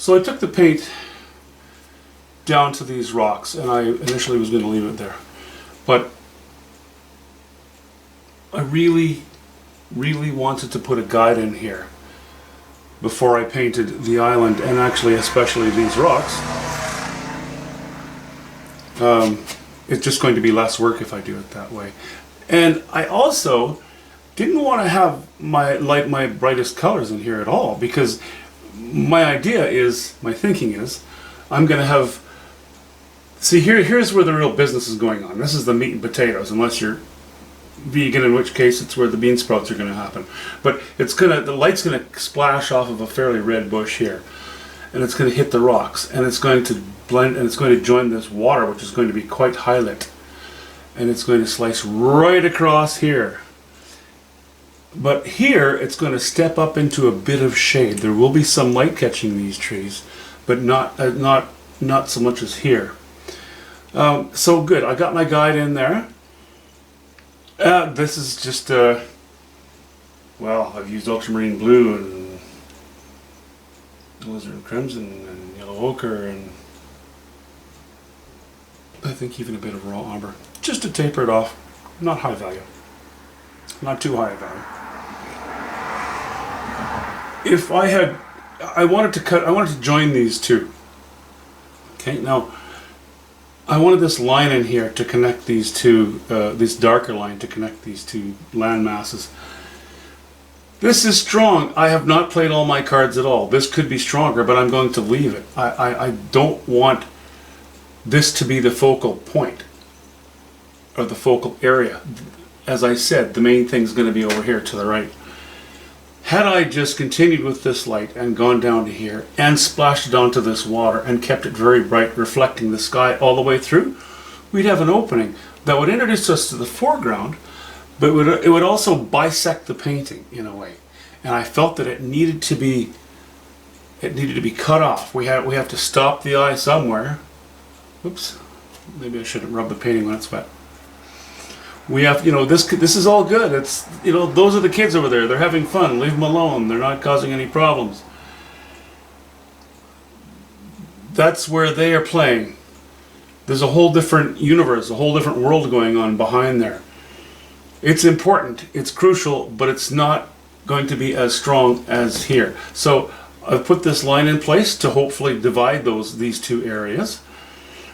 So I took the paint down to these rocks, and I initially was going to leave it there. But I really wanted to put a guide in here before I painted the island, and actually especially these rocks. It's just going to be less work if I do it that way. And I also didn't want to have my brightest colors in here at all, because my thinking is, I'm going to have, see here's where the real business is going on. This is the meat and potatoes, unless you're vegan, in which case it's where the bean sprouts are going to happen. But the light's going to splash off of a fairly red bush here, and it's going to hit the rocks, and it's going to blend, and it's going to join this water, which is going to be quite high lit, and it's going to slice right across here. But here it's going to step up into a bit of shade. There will be some light catching these trees, but not so much as here. So good. I got my guide in there. This is just well, I've used ultramarine blue and alizarin crimson and yellow ochre, and I think even a bit of raw umber, just to taper it off. Not high value, not too high value. If I wanted to join these two. Okay, now I wanted this line in here to connect these two, this darker line to connect these two land masses. This is strong. I have not played all my cards at all. This could be stronger, but I'm going to leave it. I don't want this to be the focal point, or the focal area. As I said, the main thing's going to be over here to the right. Had I just continued with this light and gone down to here and splashed it onto this water and kept it very bright, reflecting the sky all the way through, we'd have an opening that would introduce us to the foreground, but it would also bisect the painting in a way. And I felt that it needed to be cut off. We have to stop the eye somewhere. Oops, maybe I shouldn't rub the painting when it's wet. We have, this is all good. It's, those are the kids over there. They're having fun. Leave them alone. They're not causing any problems. That's where they are playing. There's a whole different universe, a whole different world going on behind there. It's important, it's crucial, but it's not going to be as strong as here. So I've put this line in place to hopefully divide these two areas.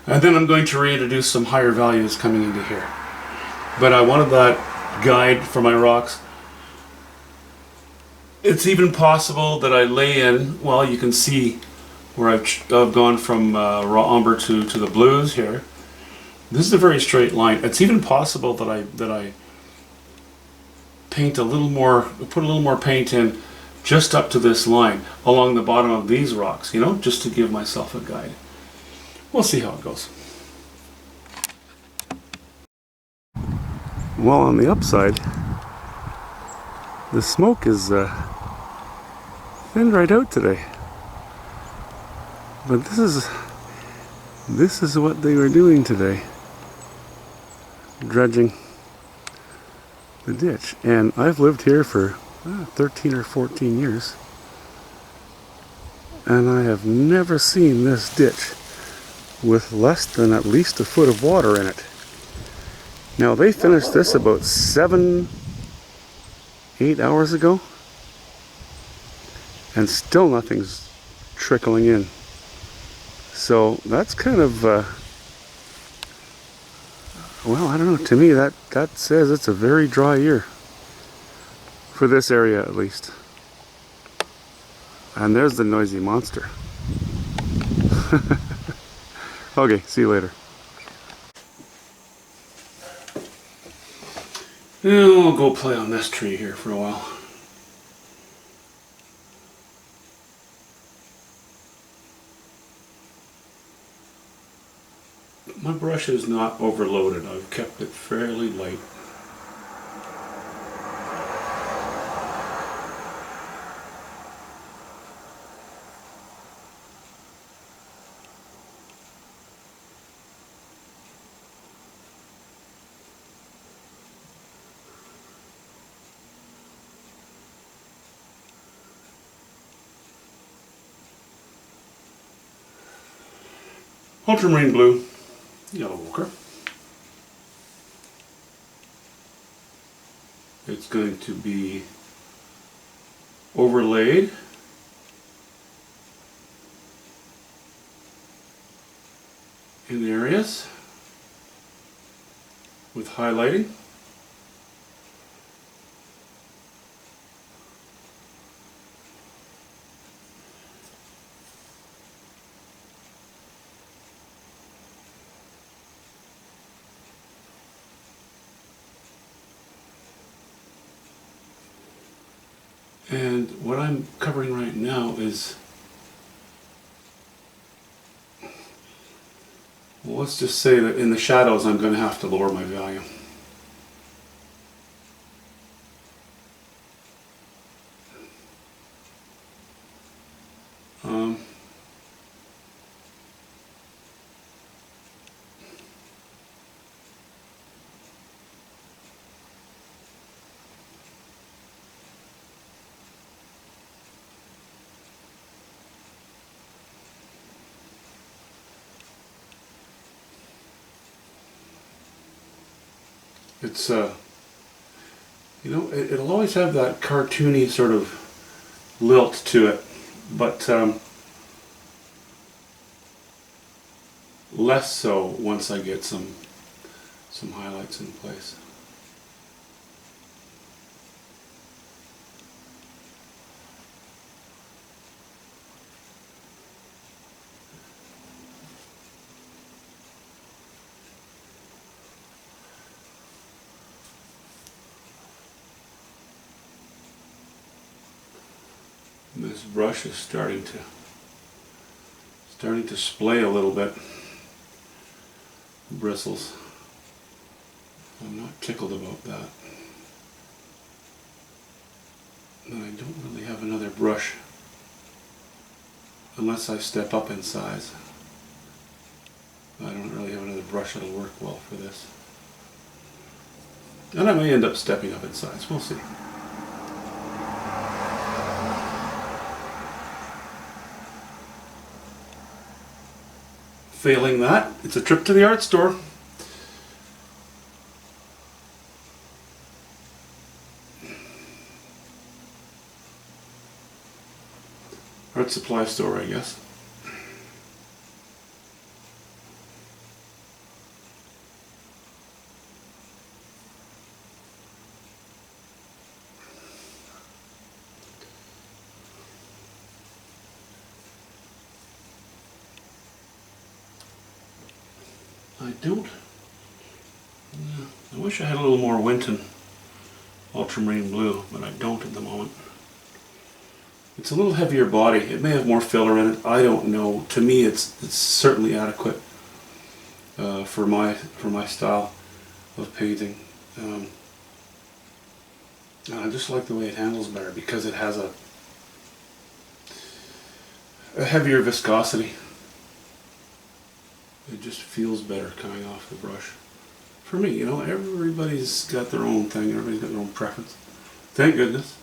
And then I'm going to reintroduce some higher values coming into here. But I wanted that guide for my rocks. It's even possible that I lay in, well, you can see where I've gone from raw umber to the blues here. This is a very straight line. It's even possible that I paint a little more, put a little more paint in just up to this line along the bottom of these rocks, just to give myself a guide. We'll see how it goes. Well, on the upside, the smoke is thinned right out today. But this is what they were doing today, dredging the ditch. And I've lived here for 13 or 14 years, and I have never seen this ditch with less than at least a foot of water in it. Now, they finished this about 7-8 hours ago, and still nothing's trickling in. So that's kind of, well, I don't know, to me that says it's a very dry year, for this area at least. And there's the noisy monster. Okay, see you later. I'll go play on this tree here for a while. My brush is not overloaded. I've kept it fairly light. ultramarine blue, yellow ochre. It's going to be overlaid in areas with highlighting. And what I'm covering right now is, well, let's just say that in the shadows I'm going to have to lower my value. It's you know, it'll always have that cartoony sort of lilt to it, but less so once I get some highlights in place. This brush is starting to splay a little bit. Bristles. I'm not tickled about that. And I don't really have another brush unless I step up in size. I don't really have another brush that'll work well for this. And I may end up stepping up in size. We'll see. Failing that, it's a trip to the art store. Art supply store, I guess. I don't. I wish I had a little more Winton ultramarine blue, but I don't at the moment. It's a little heavier body. It may have more filler in it. I don't know. To me, it's certainly adequate for my style of painting. And I just like the way it handles better because it has a heavier viscosity. It just feels better coming off the brush. For me, you know, everybody's got their own thing. Everybody's got their own preference. Thank goodness.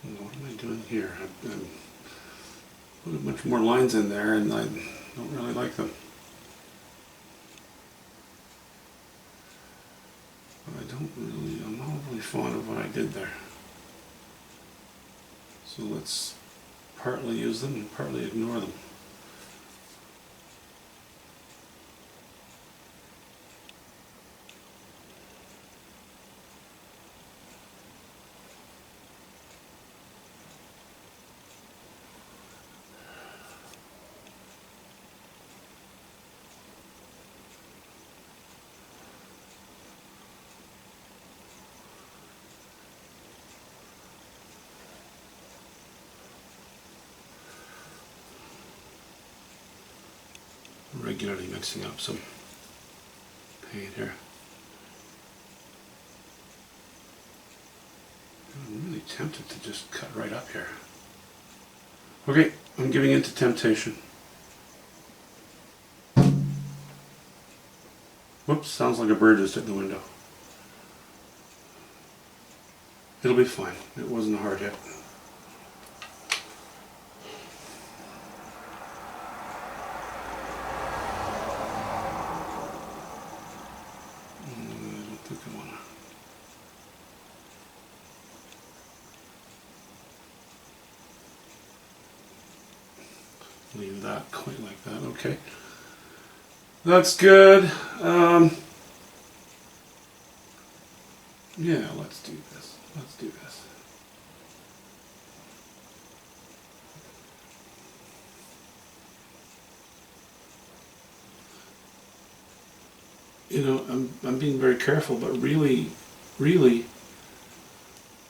What am I doing here? I put a bunch more lines in there and I don't really like them. I'm not really fond of what I did there. So let's partly use them and partly ignore them. Regularly mixing up some paint here. I'm really tempted to just cut right up here. Okay, I'm giving in to temptation. Whoops, sounds like a bird just hit the window. It'll be fine. It wasn't a hard hit. think I want to leave that quite like that. Okay, that's good. Yeah, let's do this. Let's do this. You know, I'm being very careful, but really,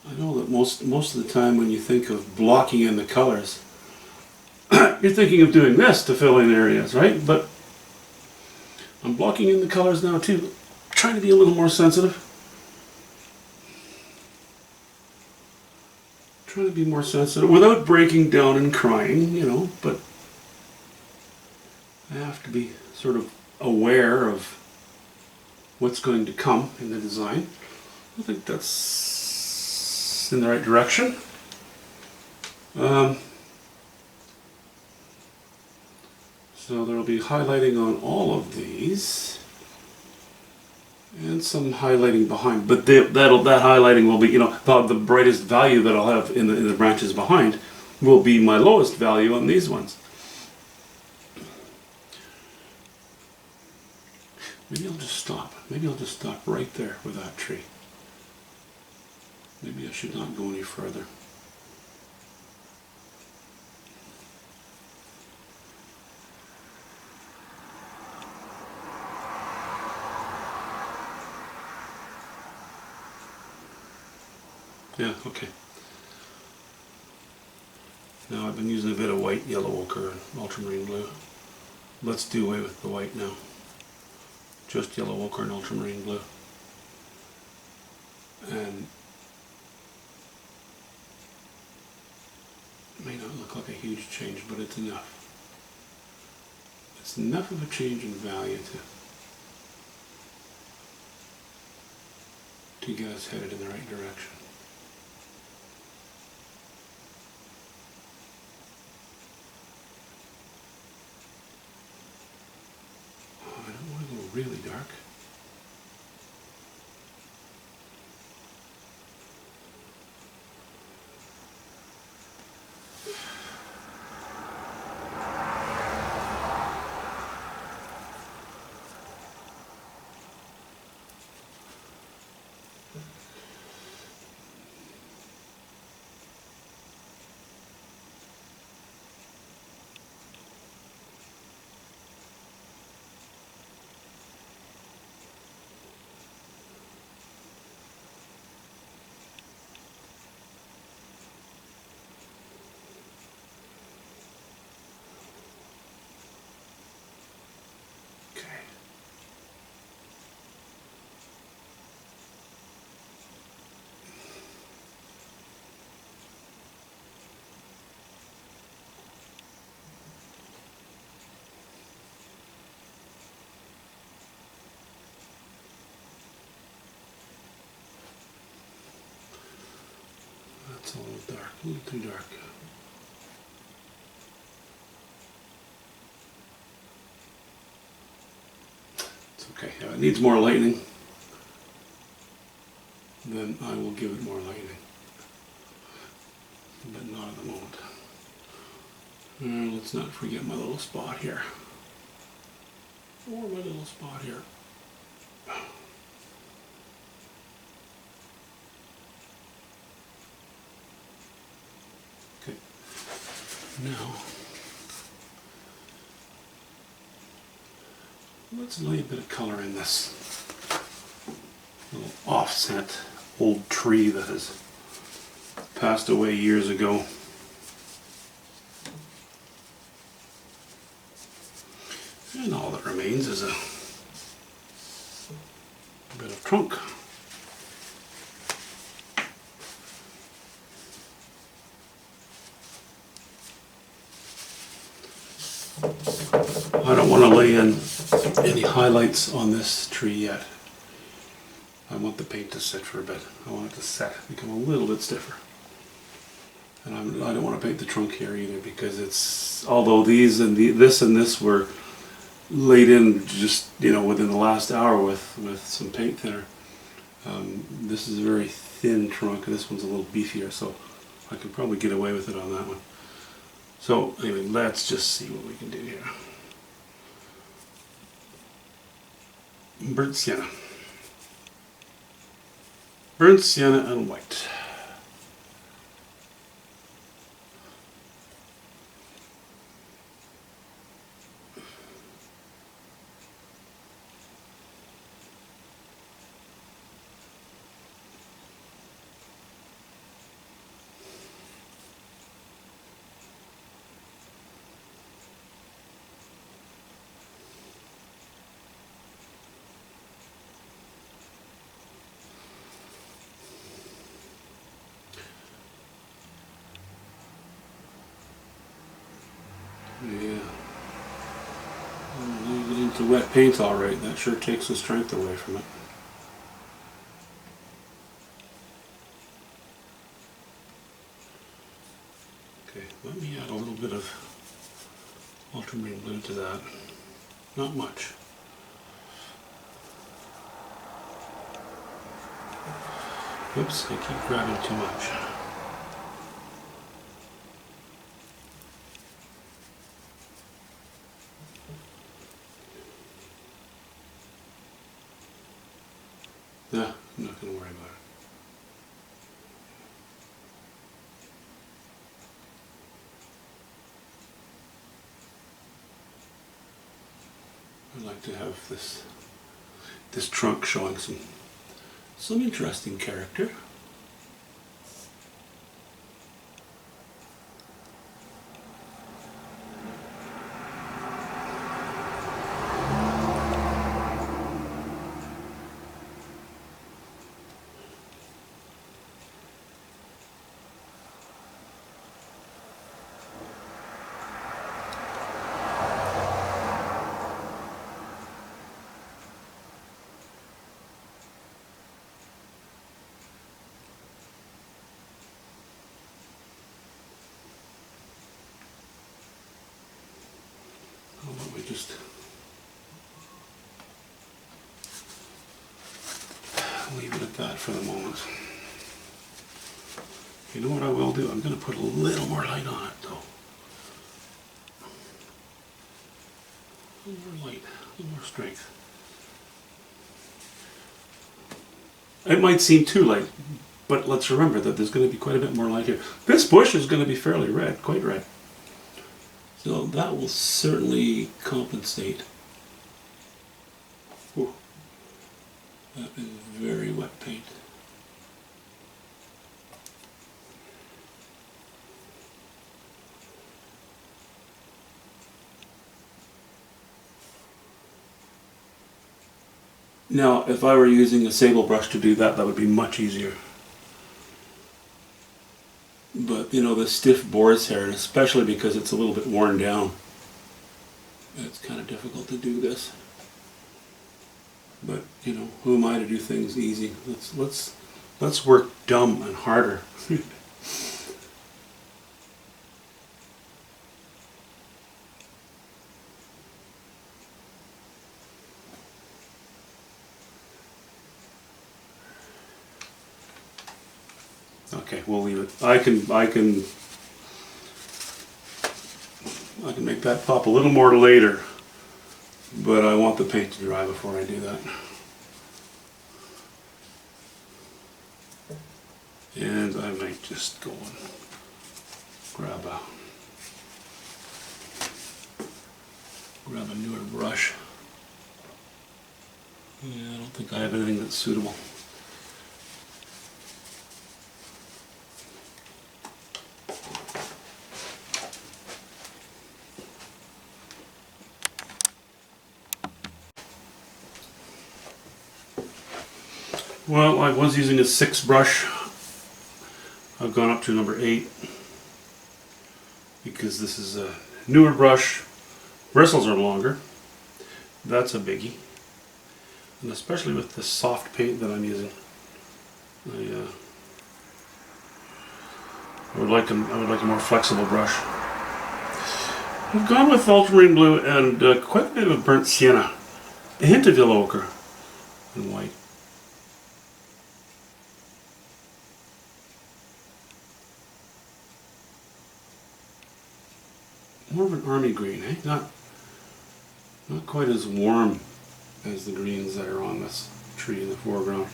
I know that most of the time when you think of blocking in the colors, you're thinking of doing this to fill in areas, right? But I'm blocking in the colors now too, trying to be a little more sensitive. Trying to be more sensitive without breaking down and crying, you know, but I have to be sort of aware of what's going to come in the design. I think that's in the right direction. So there will be highlighting on all of these, and some highlighting behind. But that highlighting will be, you know, the brightest value that I'll have in the branches behind will be my lowest value on these ones. Maybe I'll just stop. Maybe I'll just stop right there with that tree. Maybe I should not go any further. Yeah, okay. Now I've been using a bit of white, yellow ochre, and ultramarine blue. Let's do away with the white now. Just yellow ochre and ultramarine blue. And it may not look like a huge change, but it's enough. It's enough of a change in value to get us headed in the right direction. I don't want to go really dark. It's a little dark, a little too dark. It's okay. If it needs more lightning, then I will give it more lightning. But not at the moment. Let's not forget my little spot here. Or my little spot here. Okay. Now, let's lay a bit of color in this little offset old tree that has passed away years ago. And all that remains is a bit of trunk. I don't want to lay in any highlights on this tree yet. I want the paint to sit for a bit. I want it to set, become a little bit stiffer. And I don't want to paint the trunk here either, because it's, although these and this were laid in just, you know, within the last hour with some paint thinner, This is a very thin trunk, and this one's a little beefier, so I can probably get away with it on that one. So anyway, let's just see what we can do here. Burnt sienna. Burnt sienna and white. Yeah. You get into wet paint alright, that sure takes the strength away from it. Okay, let me add a little bit of ultramarine blue to that. Not much. Oops, I keep grabbing too much. Nah, I'm not going to worry about it. I like to have this trunk showing some interesting character. We just leave it at that for the moment. You know what I will do? I'm going to put a little more light on it though. A little more light, a little more strength. It might seem too light, but let's remember that there's going to be quite a bit more light here. This bush is going to be fairly red, quite red. So that will certainly compensate. Whew. That is very wet paint. Now, if I were using a sable brush to do that, that would be much easier. But, you know, the stiff boar's hair, and especially because it's a little bit worn down, it's kind of difficult to do this. But, you know, who am I to do things easy? Let's work dumb and harder. Okay, we'll leave it. I can make that pop a little more later, but I want the paint to dry before I do that. And I might just go and grab a newer brush. Yeah, I don't think I have anything that's suitable. Well, I was using a 6 brush. I've gone up to number 8 because this is a newer brush. Bristles are longer. That's a biggie. And especially with the soft paint that I'm using, I would like a more flexible brush. I've gone with ultramarine blue and quite a bit of burnt sienna, a hint of yellow ochre, and white. more of an army green, eh? Not quite as warm as the greens that are on this tree in the foreground.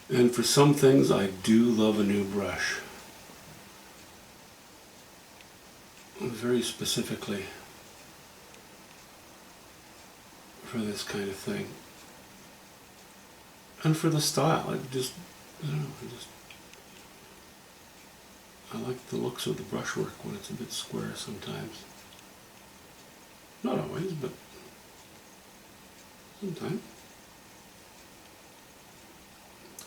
And for some things, I do love a new brush. Very specifically for this kind of thing. And for the style, I don't know, I like the looks of the brushwork when it's a bit square sometimes. Not always, but sometimes.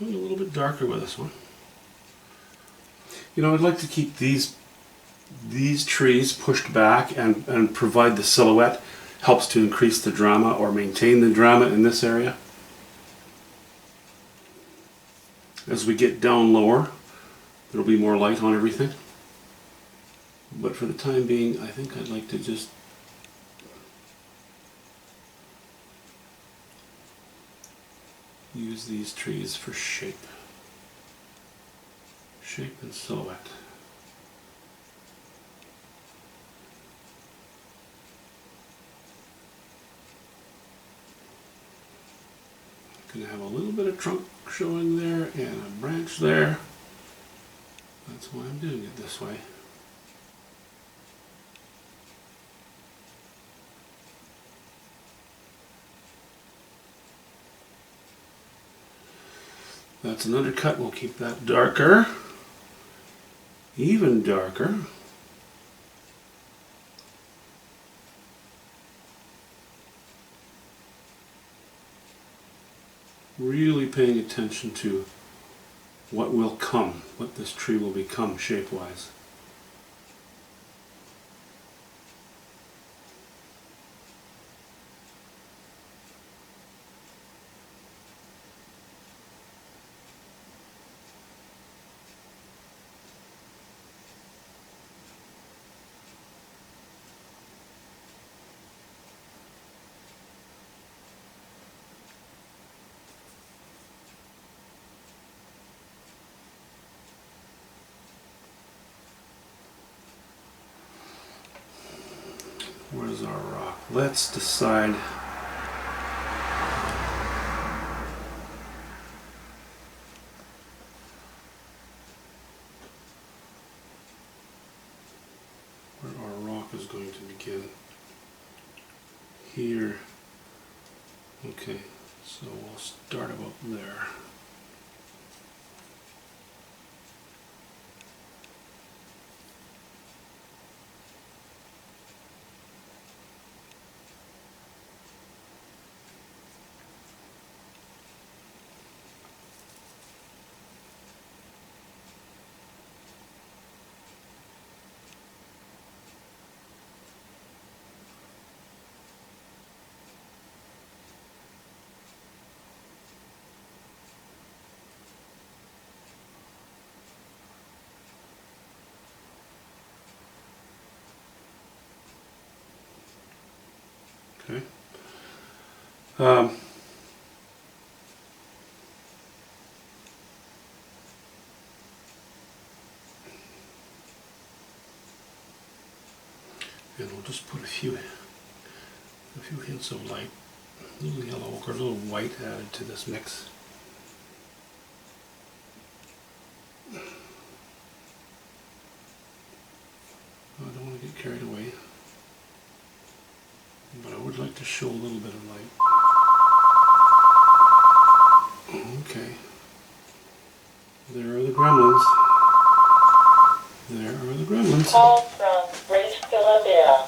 Going a little bit darker with this one. You know, I'd like to keep these trees pushed back and provide the silhouette. Helps to increase the drama or maintain the drama in this area. As we get down lower, there'll be more light on everything. But for the time being, I think I'd like to just use these trees for shape. Shape and silhouette. Gonna have a little bit of trunk showing there and a branch there. That's why I'm doing it this way. That's an undercut. We'll keep that darker. Even darker. Really paying attention to what will come, what this tree will become shape-wise. Where's our rock? Let's decide. Where our rock is going to begin. Here. Okay, so we'll start about there. Okay. And we'll just put a few hints of light, a little yellow ochre, a little white added to this mix. I don't want to get carried away, but I would like to show a little bit of light. Okay. There are the gremlins. There are the gremlins. Call from Grace Philadelphia.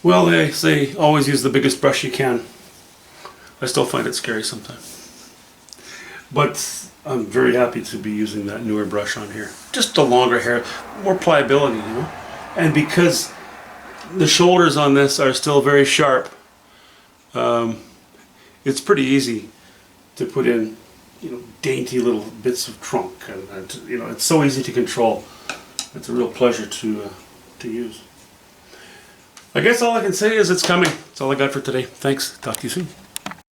Well, they say always use the biggest brush you can. I still find it scary sometimes. But I'm very happy to be using that newer brush on here. Just a longer hair, more pliability, you know. And because the shoulders on this are still very sharp, it's pretty easy to put in dainty little bits of trunk, and it's so easy to control. It's a real pleasure to use. I guess all I can say is it's coming. That's all I got for today. Thanks. Talk to you soon.